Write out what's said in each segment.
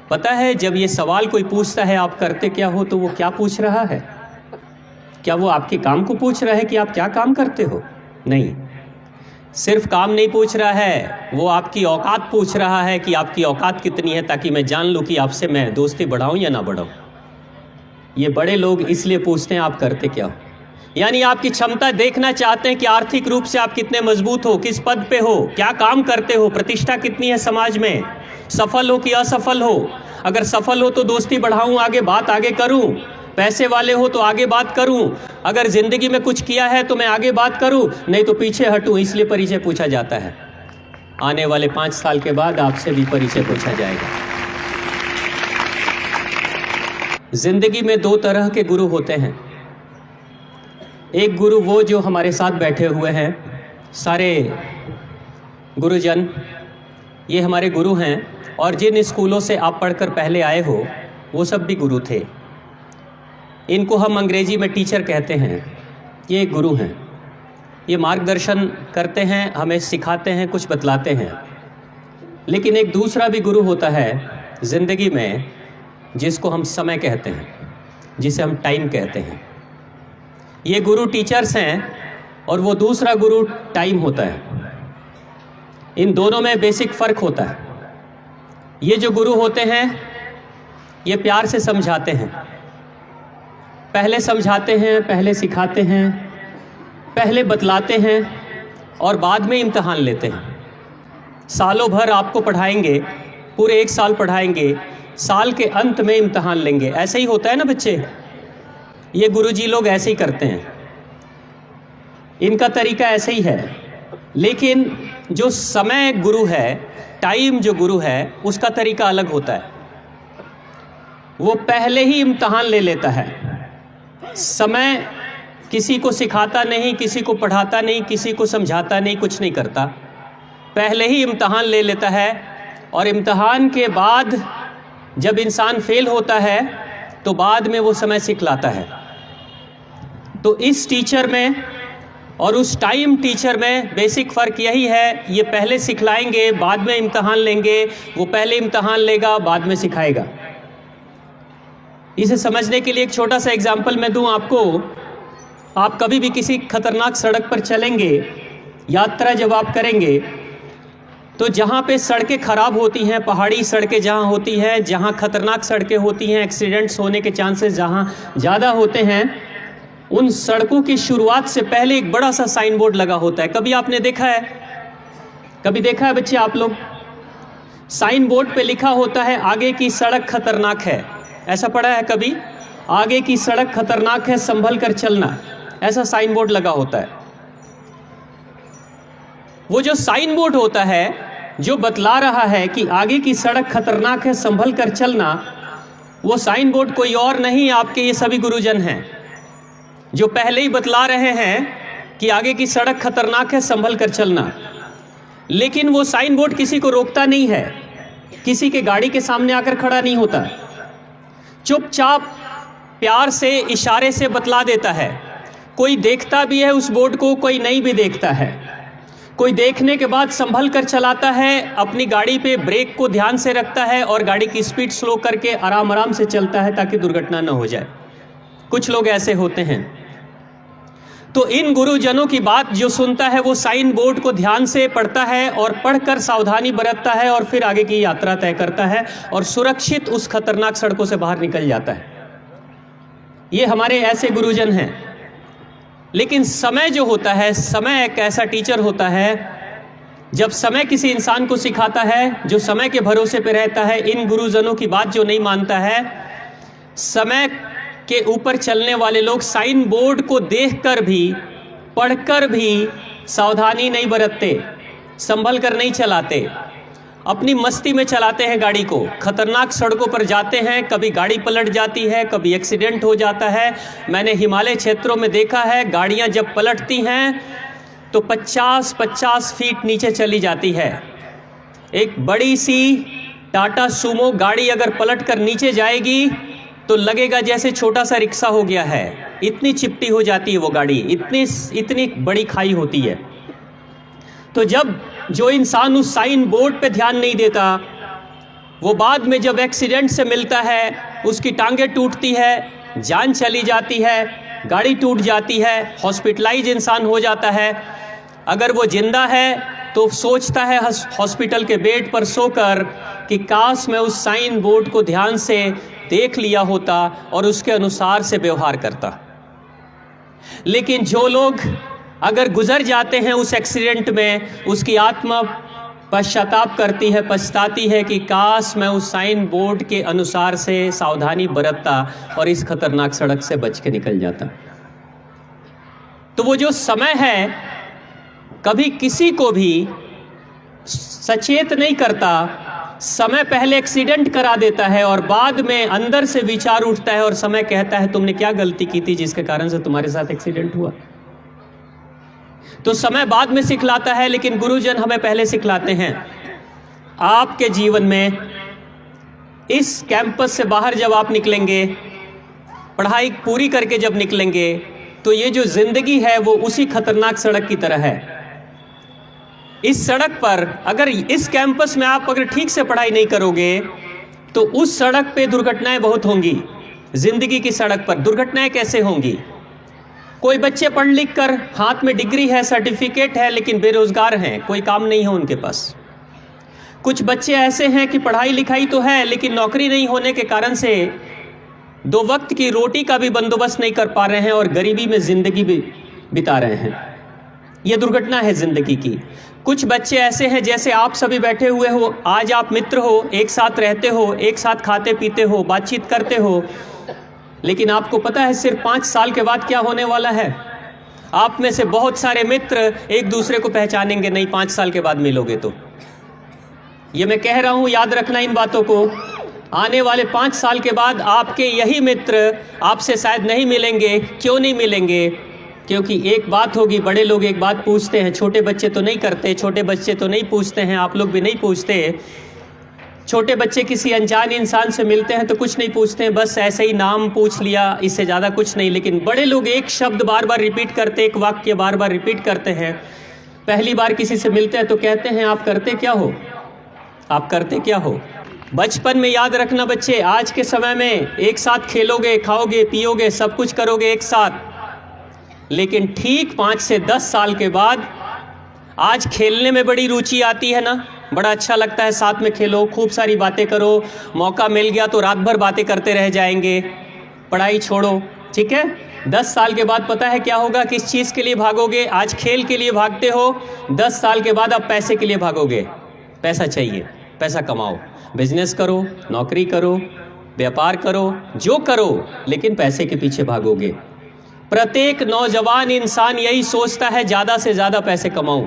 पता है जब ये सवाल कोई पूछता है आप करते क्या हो, तो वो क्या पूछ रहा है? क्या वो आपके काम को पूछ रहा है कि आप क्या काम करते हो? नहीं, सिर्फ काम नहीं पूछ रहा है, वो आपकी औकात पूछ रहा है कि आपकी औकात कितनी है, ताकि मैं जान लूँ कि आपसे मैं दोस्ती बढ़ाऊँ या ना बढ़ाऊँ। ये बड़े लोग इसलिए पूछते हैं आप करते क्या हो, यानी आपकी क्षमता देखना चाहते हैं कि आर्थिक रूप से आप कितने मजबूत हो, किस पद पे हो, क्या काम करते हो, प्रतिष्ठा कितनी है समाज में, सफल हो कि असफल हो। अगर सफल हो तो दोस्ती बढ़ाऊं, आगे बात आगे करूं, पैसे वाले हो तो आगे बात करूं, अगर जिंदगी में कुछ किया है तो मैं आगे बात करूं, नहीं तो पीछे हटूं। इसलिए परिचय पूछा जाता है। आने वाले 5 साल के बाद आपसे भी परिचय पूछा जाएगा। जिंदगी में 2 तरह के गुरु होते हैं। एक गुरु वो जो हमारे साथ बैठे हुए हैं, सारे गुरुजन ये हमारे गुरु हैं, और जिन स्कूलों से आप पढ़कर पहले आए हो वो सब भी गुरु थे। इनको हम अंग्रेजी में टीचर कहते हैं। ये गुरु हैं, ये मार्गदर्शन करते हैं, हमें सिखाते हैं, कुछ बतलाते हैं। लेकिन एक दूसरा भी गुरु होता है ज़िंदगी में, जिसको हम समय कहते हैं, जिसे हम टाइम कहते हैं। ये गुरु टीचर्स हैं और वो दूसरा गुरु टाइम होता है। इन दोनों में बेसिक फ़र्क होता है। ये जो गुरु होते हैं ये प्यार से समझाते हैं, पहले समझाते हैं, पहले सिखाते हैं, पहले बतलाते हैं और बाद में इम्तिहान लेते हैं। सालों भर आपको पढ़ाएंगे, पूरे 1 साल पढ़ाएंगे, साल के अंत में इम्तिहान लेंगे। ऐसे ही होता है ना बच्चे, ये गुरुजी लोग ऐसे ही करते हैं, इनका तरीका ऐसे ही है। लेकिन जो समय गुरु है, टाइम जो गुरु है, उसका तरीका अलग होता है। वो पहले ही इम्तिहान ले लेता है। समय किसी को सिखाता नहीं, किसी को पढ़ाता नहीं, किसी को समझाता नहीं, कुछ नहीं करता, पहले ही इम्तिहान ले लेता है। और इम्तिहान के बाद जब इंसान फेल होता है तो बाद में वो समय सिखलाता है। तो इस टीचर में और उस टाइम टीचर में बेसिक फ़र्क यही है, ये पहले सिखलाएंगे, बाद में इम्तिहान लेंगे, वो पहले इम्तिहान लेगा, बाद में सिखाएगा। इसे समझने के लिए एक छोटा सा एग्जाम्पल मैं दूं आपको। आप कभी भी किसी खतरनाक सड़क पर चलेंगे, यात्रा जब आप करेंगे, तो जहाँ पे सड़कें ख़राब होती हैं, पहाड़ी सड़कें जहाँ होती हैं, जहाँ खतरनाक सड़कें होती हैं, एक्सीडेंट्स होने के चांसेस जहाँ ज़्यादा होते हैं, उन सड़कों की शुरुआत से पहले एक बड़ा सा साइन बोर्ड लगा होता है। कभी आपने देखा है, कभी देखा है बच्चे आप लोग? साइन बोर्ड पे लिखा होता है आगे की सड़क खतरनाक है। ऐसा पढ़ा है कभी? आगे की सड़क खतरनाक है, संभल कर चलना, ऐसा साइन बोर्ड लगा होता है। वो जो साइन बोर्ड होता है जो बतला रहा है कि आगे की सड़क खतरनाक है, संभल कर चलना, वो साइन बोर्ड कोई और नहीं, आपके ये सभी गुरुजन हैं जो पहले ही बतला रहे हैं कि आगे की सड़क खतरनाक है, संभल कर चलना। लेकिन वो साइन बोर्ड किसी को रोकता नहीं है, किसी के गाड़ी के सामने आकर खड़ा नहीं होता, चुपचाप प्यार से इशारे से बतला देता है। कोई देखता भी है उस बोर्ड को, कोई नहीं भी देखता है। कोई देखने के बाद संभल कर चलाता है, अपनी गाड़ी पे ब्रेक को ध्यान से रखता है और गाड़ी की स्पीड स्लो करके आराम आराम से चलता है ताकि दुर्घटना न हो जाए। कुछ लोग ऐसे होते हैं। तो इन गुरुजनों की बात जो सुनता है वो साइन बोर्ड को ध्यान से पढ़ता है और पढ़कर सावधानी बरतता है और फिर आगे की यात्रा तय करता है और सुरक्षित उस खतरनाक सड़कों से बाहर निकल जाता है। ये हमारे ऐसे गुरुजन हैं। लेकिन समय जो होता है, समय एक ऐसा टीचर होता है, जब समय किसी इंसान को सिखाता है, जो समय के भरोसे पे रहता है, इन गुरुजनों की बात जो नहीं मानता है, समय के ऊपर चलने वाले लोग साइन बोर्ड को देखकर भी, पढ़कर भी सावधानी नहीं बरतते, संभल कर नहीं चलाते, अपनी मस्ती में चलाते हैं गाड़ी को। खतरनाक सड़कों पर जाते हैं, कभी गाड़ी पलट जाती है, कभी एक्सीडेंट हो जाता है। मैंने हिमालय क्षेत्रों में देखा है, गाड़ियां जब पलटती हैं तो 50-50 फीट नीचे चली जाती है। एक बड़ी सी टाटा सूमो गाड़ी अगर पलट कर नीचे जाएगी तो लगेगा जैसे छोटा सा रिक्शा हो गया है, इतनी चिपटी हो जाती है वो गाड़ी, इतनी बड़ी खाई होती है। तो जब जो इंसान उस साइन बोर्ड पे ध्यान नहीं देता, वो बाद में जब एक्सीडेंट से मिलता है, उसकी टांगें टूटती है, जान चली जाती है, गाड़ी टूट जाती है, हॉस्पिटलाइज इंसान हो जाता है। अगर वो जिंदा है तो सोचता है हॉस्पिटल के बेड पर सोकर कि काश मैं उस साइन बोर्ड को ध्यान से देख लिया होता और उसके अनुसार से व्यवहार करता। लेकिन जो लोग अगर गुजर जाते हैं उस एक्सीडेंट में, उसकी आत्मा पश्चाताप करती है, पछताती है कि काश मैं उस साइन बोर्ड के अनुसार से सावधानी बरतता और इस खतरनाक सड़क से बच के निकल जाता। तो वो जो समय है कभी किसी को भी सचेत नहीं करता। समय पहले एक्सीडेंट करा देता है और बाद में अंदर से विचार उठता है और समय कहता है तुमने क्या गलती की थी जिसके कारण से तुम्हारे साथ एक्सीडेंट हुआ। तो समय बाद में सिखलाता है, लेकिन गुरुजन हमें पहले सिखलाते हैं। आपके जीवन में इस कैंपस से बाहर जब आप निकलेंगे, पढ़ाई पूरी करके जब निकलेंगे, तो ये जो जिंदगी है वो उसी खतरनाक सड़क की तरह है। इस सड़क पर अगर इस कैंपस में आप अगर ठीक से पढ़ाई नहीं करोगे तो उस सड़क पे दुर्घटनाएं बहुत होंगी। जिंदगी की सड़क पर दुर्घटनाएं कैसे होंगी? कोई बच्चे पढ़ लिख कर हाथ में डिग्री है, सर्टिफिकेट है, लेकिन बेरोजगार हैं, कोई काम नहीं है उनके पास। कुछ बच्चे ऐसे हैं कि पढ़ाई लिखाई तो है लेकिन नौकरी नहीं होने के कारण से दो वक्त की रोटी का भी बंदोबस्त नहीं कर पा रहे हैं और गरीबी में जिंदगी भी बिता रहे हैं। यह दुर्घटना है जिंदगी की। कुछ बच्चे ऐसे हैं जैसे आप सभी बैठे हुए हो, आज आप मित्र हो, एक साथ रहते हो, एक साथ खाते पीते हो, बातचीत करते हो, लेकिन आपको पता है सिर्फ 5 साल के बाद क्या होने वाला है? आप में से बहुत सारे मित्र एक दूसरे को पहचानेंगे नहीं 5 साल के बाद मिलोगे तो। ये मैं कह रहा हूं, याद रखना इन बातों को। आने वाले 5 साल के बाद आपके यही मित्र आपसे शायद नहीं मिलेंगे। क्यों नहीं मिलेंगे? क्योंकि एक बात होगी, बड़े लोग एक बात पूछते हैं, छोटे बच्चे तो नहीं करते, छोटे बच्चे तो नहीं पूछते हैं, आप लोग भी नहीं पूछते। छोटे बच्चे किसी अनजान इंसान से मिलते हैं तो कुछ नहीं पूछते हैं, बस ऐसे ही नाम पूछ लिया, इससे ज़्यादा कुछ नहीं। लेकिन बड़े लोग एक शब्द बार बार रिपीट करते, एक वाक्य बार बार रिपीट करते हैं। पहली बार किसी से मिलते हैं तो कहते हैं आप करते क्या हो, आप करते क्या हो। बचपन में याद रखना बच्चे, आज के समय में एक साथ खेलोगे, खाओगे, पियोगे, सब कुछ करोगे एक साथ, लेकिन ठीक 5 से 10 साल के बाद आज खेलने में बड़ी रुचि आती है ना, बड़ा अच्छा लगता है, साथ में खेलो, खूब सारी बातें करो, मौका मिल गया तो रात भर बातें करते रह जाएंगे, पढ़ाई छोड़ो, ठीक है। 10 साल के बाद पता है क्या होगा, किस चीज़ के लिए भागोगे? आज खेल के लिए भागते हो, 10 साल के बाद अब पैसे के लिए भागोगे। पैसा चाहिए, पैसा कमाओ, बिजनेस करो, नौकरी करो, व्यापार करो, जो करो, लेकिन पैसे के पीछे भागोगे। प्रत्येक नौजवान इंसान यही सोचता है, ज़्यादा से ज़्यादा पैसे कमाऊं।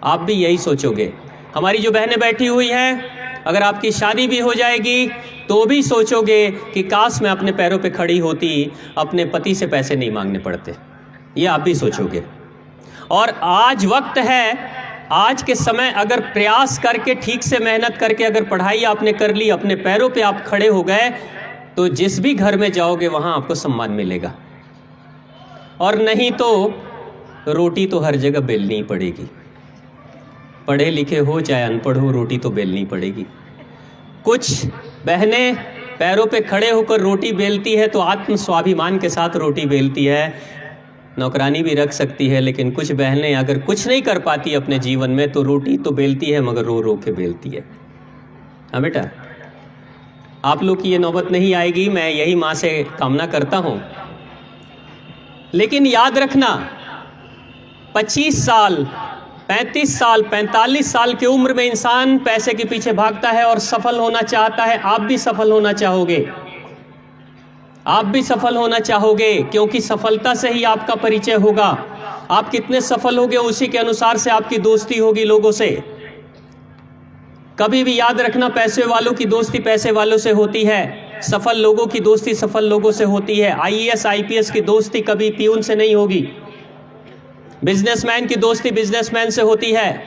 आप भी यही सोचोगे। हमारी जो बहनें बैठी हुई हैं, अगर आपकी शादी भी हो जाएगी तो भी सोचोगे कि काश मैं अपने पैरों पे खड़ी होती, अपने पति से पैसे नहीं मांगने पड़ते, ये आप भी सोचोगे। और आज वक्त है, आज के समय अगर प्रयास करके, ठीक से मेहनत करके अगर पढ़ाई आपने कर ली, अपने पैरों पे आप खड़े हो गए, तो जिस भी घर में जाओगे वहाँ आपको सम्मान मिलेगा। और नहीं तो रोटी तो हर जगह बेलनी ही पड़ेगी। पढ़े लिखे हो चाहे अनपढ़ हो, रोटी तो बेलनी पड़ेगी। कुछ बहनें पैरों पे खड़े होकर रोटी बेलती है तो आत्म स्वाभिमान के साथ रोटी बेलती है, नौकरानी भी रख सकती है। लेकिन कुछ बहनें अगर कुछ नहीं कर पाती अपने जीवन में तो रोटी तो बेलती है मगर रो रो के बेलती है। हाँ बेटा, आप लोग की ये नौबत नहीं आएगी, मैं यही माँ से कामना करता हूँ। लेकिन याद रखना, 25 साल, 35 साल, 45 साल की उम्र में इंसान पैसे के पीछे भागता है और सफल होना चाहता है। आप भी सफल होना चाहोगे, आप भी सफल होना चाहोगे, क्योंकि सफलता से ही आपका परिचय होगा। आप कितने सफल होगे उसी के अनुसार से आपकी दोस्ती होगी लोगों से। कभी भी याद रखना, पैसे वालों की दोस्ती पैसे वालों से होती है, सफल लोगों की दोस्ती सफल लोगों से होती है। आईएएस आईपीएस की दोस्ती कभी पियून से नहीं होगी। बिजनेसमैन की दोस्ती बिजनेसमैन से होती है,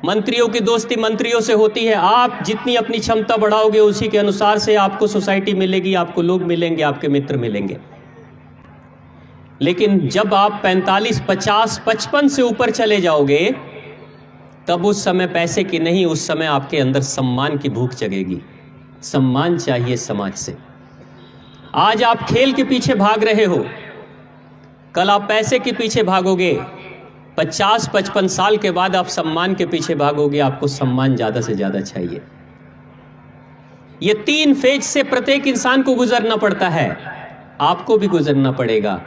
मंत्रियों की दोस्ती मंत्रियों से होती है। आप जितनी अपनी क्षमता बढ़ाओगे उसी के अनुसार से आपको सोसाइटी मिलेगी, आपको लोग मिलेंगे, आपके मित्र मिलेंगे। लेकिन जब आप 45, 50, 55 से ऊपर चले जाओगे तब उस समय पैसे की नहीं, उस समय आपके अंदर सम्मान की भूख जगेगी। सम्मान चाहिए समाज से। आज आप खेल के पीछे भाग रहे हो, कल आप पैसे के पीछे भागोगे, 50-55 साल के बाद आप सम्मान के पीछे भागोगे। आपको सम्मान ज्यादा से ज्यादा चाहिए। ये 3 फेज से प्रत्येक इंसान को गुजरना पड़ता है, आपको भी गुजरना पड़ेगा।